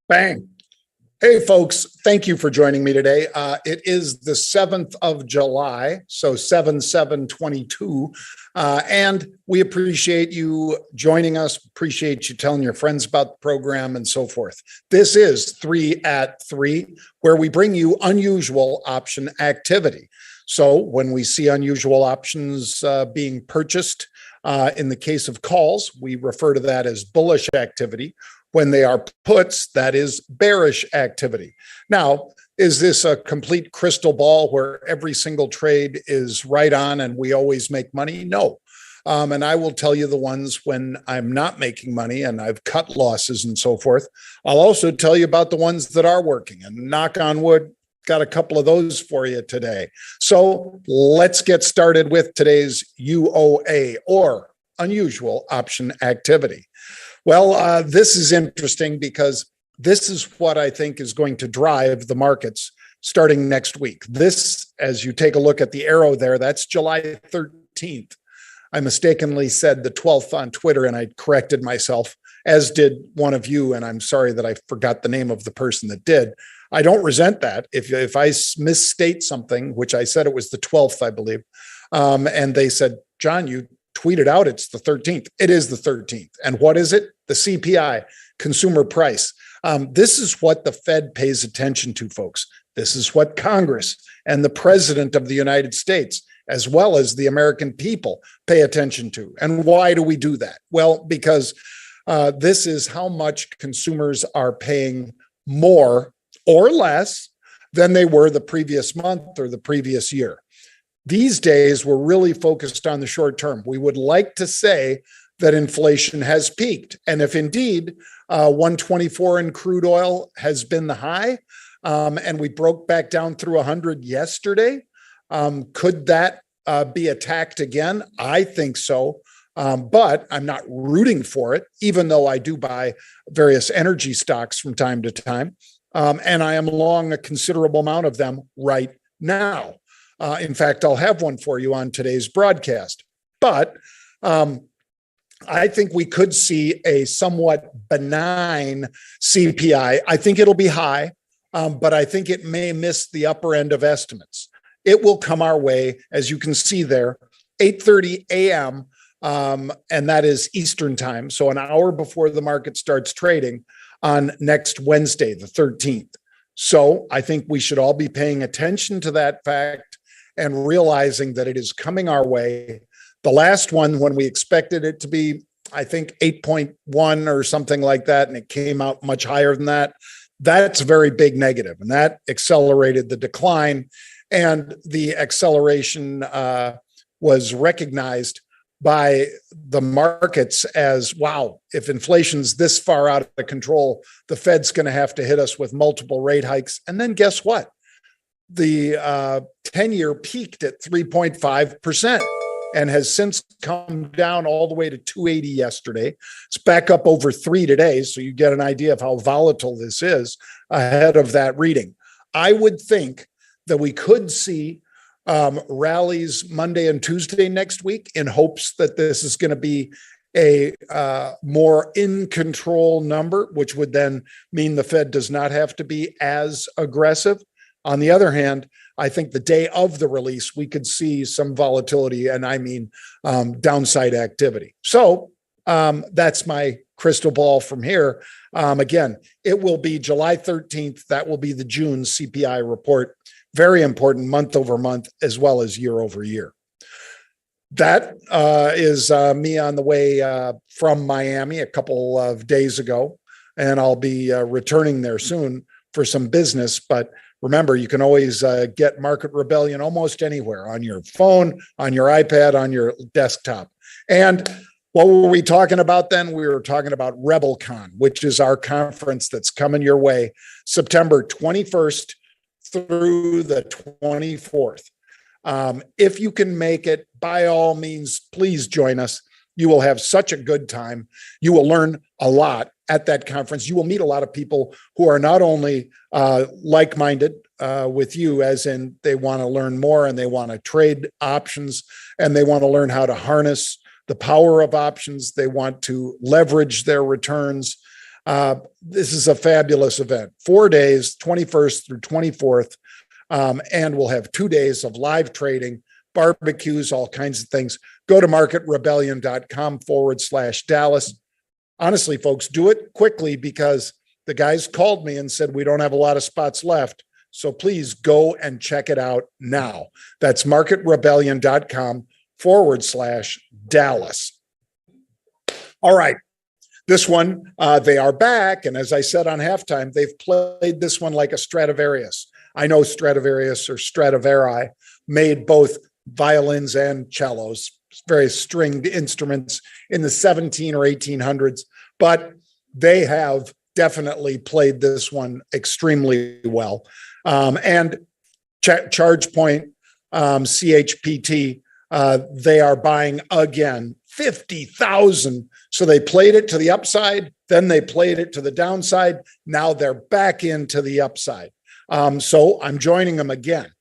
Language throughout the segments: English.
Bang. Hey, folks, thank you for joining me today. It is the 7th of July, so 7/7/22, and we appreciate you joining us, appreciate you telling your friends about the program and so forth. This is 3 at 3, where we bring you unusual option activity. So when we see unusual options being purchased, in the case of calls, we refer to that as bullish activity. When they are puts, that is bearish activity. Now, is this a complete crystal ball where every single trade is right on and we always make money? No. And I will tell you the ones when I'm not making money and I've cut losses and so forth. I'll also tell you about the ones that are working, and knock on wood, got a couple of those for you today. So let's get started with today's UOA, or unusual option activity. Well, this is interesting because this is what I think is going to drive the markets starting next week. This, as you take a look at the arrow there, that's July 13th. I mistakenly said the 12th on Twitter, and I corrected myself, as did one of you, and I'm sorry that I forgot the name of the person that did. I don't resent that. If I misstate something, which I said it was the 12th, I believe, and they said, John, you tweeted out it's the 13th. It is the 13th. And what is it? The CPI, consumer price. This is what the Fed pays attention to, folks. This is what Congress and the President of the United States, as well as the American people, pay attention to. And why do we do that? Well, because this is how much consumers are paying more or less than they were the previous month or the previous year. These days, we're really focused on the short term. We would like to say that inflation has peaked. And if indeed 124 in crude oil has been the high, and we broke back down through 100 yesterday, could that be attacked again? I think so. But I'm not rooting for it, even though I do buy various energy stocks from time to time. And I am long a considerable amount of them right now. In fact, I'll have one for you on today's broadcast. But I think we could see a somewhat benign CPI. I think it'll be high, but I think it may miss the upper end of estimates. It will come our way, as you can see there, 8:30 a.m., and that is Eastern time, so an hour before the market starts trading on next Wednesday, the 13th. So I think we should all be paying attention to that fact and realizing that it is coming our way. The last one, when we expected it to be, I think, 8.1 or something like that, and it came out much higher than that, that's a very big negative, and that accelerated the decline. And the acceleration was recognized by the markets as, wow, if inflation's this far out of control, the Fed's going to have to hit us with multiple rate hikes. And then guess what? The 10-year peaked at 3.5% and has since come down all the way to 280 yesterday. It's back up over 3 today, so you get an idea of how volatile this is ahead of that reading. I would think that we could see rallies Monday and Tuesday next week in hopes that this is going to be a more in control number, which would then mean the Fed does not have to be as aggressive. On the other hand, I think the day of the release, we could see some volatility, and I mean downside activity. So that's my crystal ball from here. Again, it will be July 13th. That will be the June CPI report. Very important month over month, as well as year over year. That is me on the way from Miami a couple of days ago, and I'll be returning there soon for some business. But remember, you can always get Market Rebellion almost anywhere, on your phone, on your iPad, on your desktop. And what were we talking about then? We were talking about Rebelcon, which is our conference that's coming your way September 21st through the 24th. If you can make it, by all means, please join us. You will have such a good time. You will learn a lot at that conference. You will meet a lot of people who are not only like-minded with you, as in they want to learn more and they want to trade options and they want to learn how to harness the power of options. They want to leverage their returns. This is a fabulous event. 4 days, 21st through 24th. And we'll have 2 days of live trading, barbecues, all kinds of things. Go to marketrebellion.com/Dallas. Honestly, folks, do it quickly because the guys called me and said, we don't have a lot of spots left. So please go and check it out now. That's marketrebellion.com/Dallas. All right. This one, they are back. And as I said on halftime, they've played this one like a Stradivarius. I know Stradivarius or Stradivari made both violins and cellos, various stringed instruments in the 17 or 1800s, but they have definitely played this one extremely well. And ChargePoint, CHPT, they are buying again 50,000. So they played it to the upside, then they played it to the downside. Now they're back into the upside. So I'm joining them again.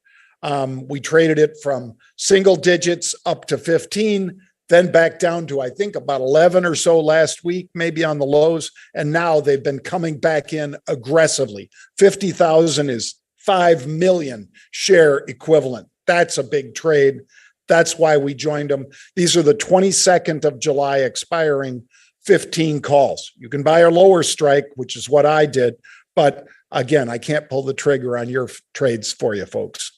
We traded it from single digits up to 15, then back down to, I think, about 11 or so last week, maybe on the lows. And now they've been coming back in aggressively. 50,000 is 5 million share equivalent. That's a big trade. That's why we joined them. These are the 22nd of July expiring 15 calls. You can buy a lower strike, which is what I did. But again, I can't pull the trigger on your trades for you, folks.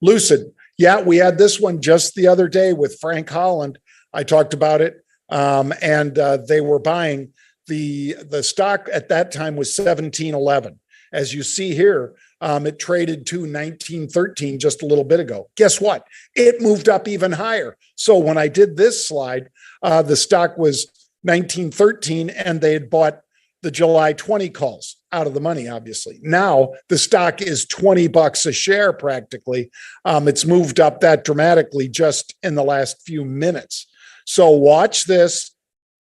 Lucid. Yeah, we had this one just the other day with Frank Holland. I talked about it. And they were buying the stock at that time was 17.11. As you see here, it traded to 1913 just a little bit ago. Guess what? It moved up even higher. So when I did this slide, the stock was 1913 and they had bought the July 20 calls out of the money, obviously. Now the stock is $20 a share practically. It's moved up that dramatically just in the last few minutes. So watch this.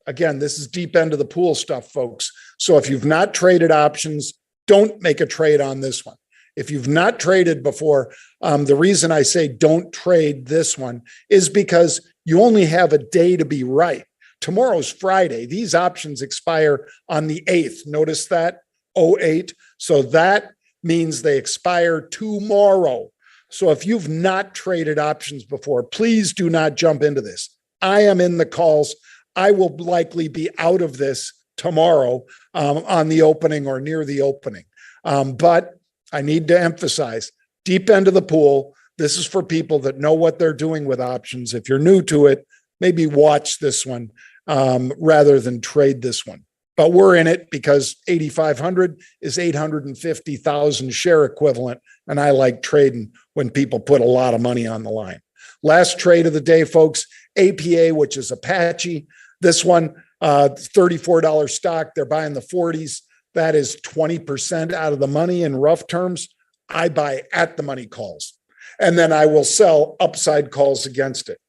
Again, this is deep end of the pool stuff, folks. So if you've not traded options, don't make a trade on this one. If you've not traded before, the reason I say don't trade this one is because you only have a day to be right. Tomorrow's Friday. These options expire on the 8th. Notice that, 08. So that means they expire tomorrow. So if you've not traded options before, please do not jump into this. I am in the calls. I will likely be out of this tomorrow on the opening or near the opening. But I need to emphasize, deep end of the pool, this is for people that know what they're doing with options. If you're new to it, maybe watch this one rather than trade this one. But we're in it because 8,500 is 850,000 share equivalent. And I like trading when people put a lot of money on the line. Last trade of the day, folks, APA, which is Apache. This one, $34 stock. They're buying the 40s. That is 20% out of the money in rough terms. I buy at the money calls, and then I will sell upside calls against it.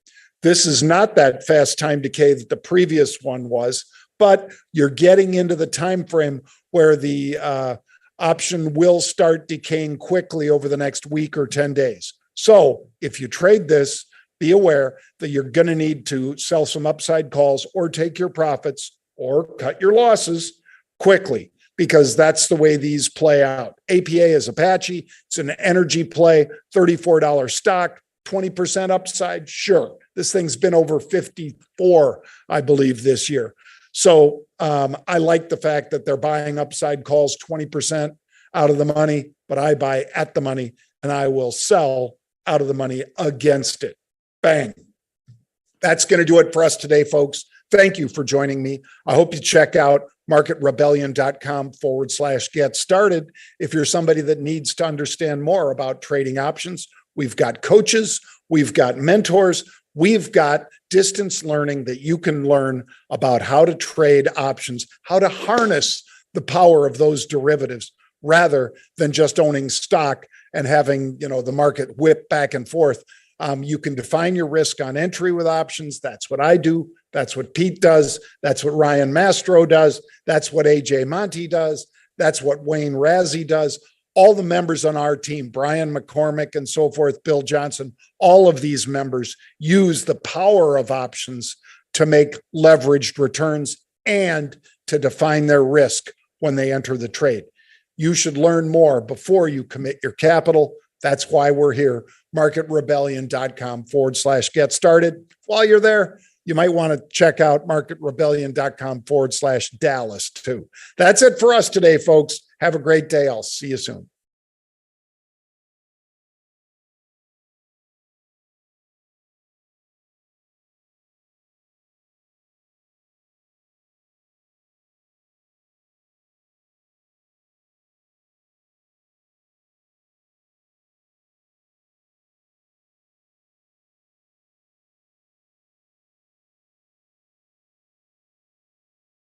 This is not that fast time decay that the previous one was, but you're getting into the time frame where the option will start decaying quickly over the next week or 10 days. So if you trade this, be aware that you're going to need to sell some upside calls or take your profits or cut your losses quickly, because that's the way these play out. APA is Apache. It's an energy play, $34 stock, 20% upside. Sure. This thing's been over 54, I believe, this year. So I like the fact that they're buying upside calls 20% out of the money, but I buy at the money and I will sell out of the money against it. Bang. That's going to do it for us today, folks. Thank you for joining me. I hope you check out marketrebellion.com/get started. If you're somebody that needs to understand more about trading options, we've got coaches, we've got mentors, we've got distance learning that you can learn about how to trade options, how to harness the power of those derivatives rather than just owning stock and having, the market whip back and forth. You can define your risk on entry with options. That's what I do. That's what Pete does. That's what Ryan Mastro does. That's what AJ Monty does. That's what Wayne Razzie does. All the members on our team, Brian McCormick and so forth, Bill Johnson, all of these members use the power of options to make leveraged returns and to define their risk when they enter the trade. You should learn more before you commit your capital. That's why we're here. marketrebellion.com/get started. While you're there, you might want to check out marketrebellion.com/Dallas too. That's it for us today, folks. Have a great day. I'll see you soon.